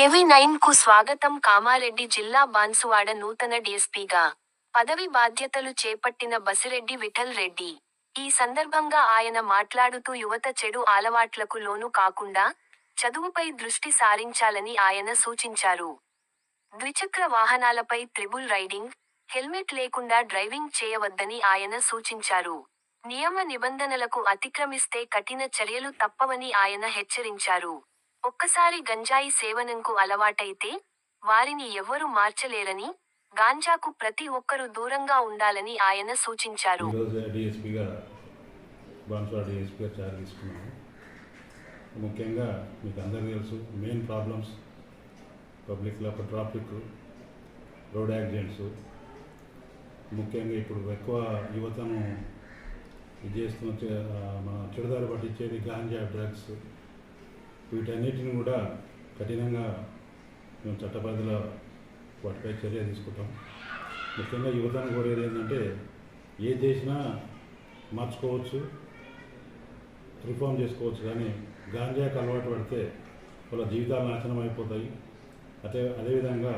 టీవీ9కు స్వాగతం. కామారెడ్డి జిల్లా బాన్సువాడ నూతన డీఎస్పీగా పదవి బాధ్యతలు చేపట్టిన బసిరెడ్డి విఠల్ రెడ్డి. ఈ సందర్భంగా ఆయన మాట్లాడుతూ యువత చెడు అలవాట్లకు లోను కాకుండా, చదువుపై దృష్టి సారించాలని ఆయన సూచించారు. ద్విచక్ర వాహనాలపై త్రిబుల్ రైడింగ్, హెల్మెట్ లేకుండా డ్రైవింగ్ చేయవద్దని ఆయన సూచించారు. నియమ నిబంధనలకు అతిక్రమిస్తే కఠిన చర్యలు తప్పవని ఆయన హెచ్చరించారు. ఒక్కసారి గంజాయి సేవనంకు అలవాటైతే, వారిని ఎవ్వరూ మార్చలేరని, గాంజాకు ప్రతి ఒక్కరూ దూరంగా ఉండాలని ఆయన సూచించారు. ముఖ్యంగా మీకు అందరికీ తెలుసు, మెయిన్ ప్రాబ్లమ్స్ పబ్లిక్లో ట్రాఫిక్, రోడ్ యాక్సిడెంట్స్. ముఖ్యంగా ఇప్పుడు ఎక్కువ యువతను ఇది చేస్తున్న మన చెడుదారి పట్టించేది గాంజా, డ్రగ్స్. వీటన్నిటిని కూడా కఠినంగా మేము చట్టపరిధిలో వాటిపై చర్య తీసుకుంటాం. ముఖ్యంగా యువతను కోరేది ఏంటంటే, ఏ చేసినా మార్చుకోవచ్చు, రిఫార్మ్ చేసుకోవచ్చు, కానీ గాంజాకి అలవాటు పడితే వాళ్ళ జీవితాలు నాశనం అయిపోతాయి. అదేవిధంగా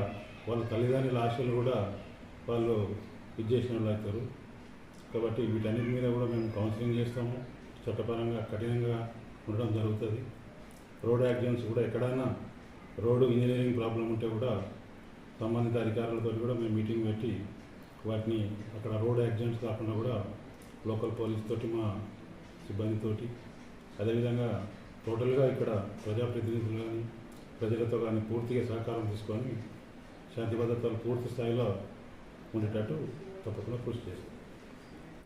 వాళ్ళ తల్లిదండ్రుల ఆశలు కూడా వాళ్ళు ఇది చేసిన వాళ్ళు అవుతారు. కాబట్టి వీటన్నిటి మీద కూడా మేము కౌన్సిలింగ్ చేస్తాము. చట్టపరంగా కఠినంగా ఉండడం జరుగుతుంది. రోడ్ యాక్సిడెంట్స్ కూడా ఎక్కడైనా రోడ్డు ఇంజనీరింగ్ ప్రాబ్లం ఉంటే కూడా సంబంధిత అధికారులతో కూడా మేము మీటింగ్ పెట్టి వాటిని అక్కడ రోడ్ యాక్సిడెంట్స్ కాకుండా కూడా లోకల్ పోలీస్ తోటి, మా సిబ్బందితోటి, అదేవిధంగా టోటల్గా ఇక్కడ ప్రజాప్రతినిధులు కానీ ప్రజలతో కానీ పూర్తిగా సహకారం తీసుకొని శాంతి భద్రతలు పూర్తి స్థాయిలో ఉండేటట్టు తప్పకుండా కృషి చేస్తాం.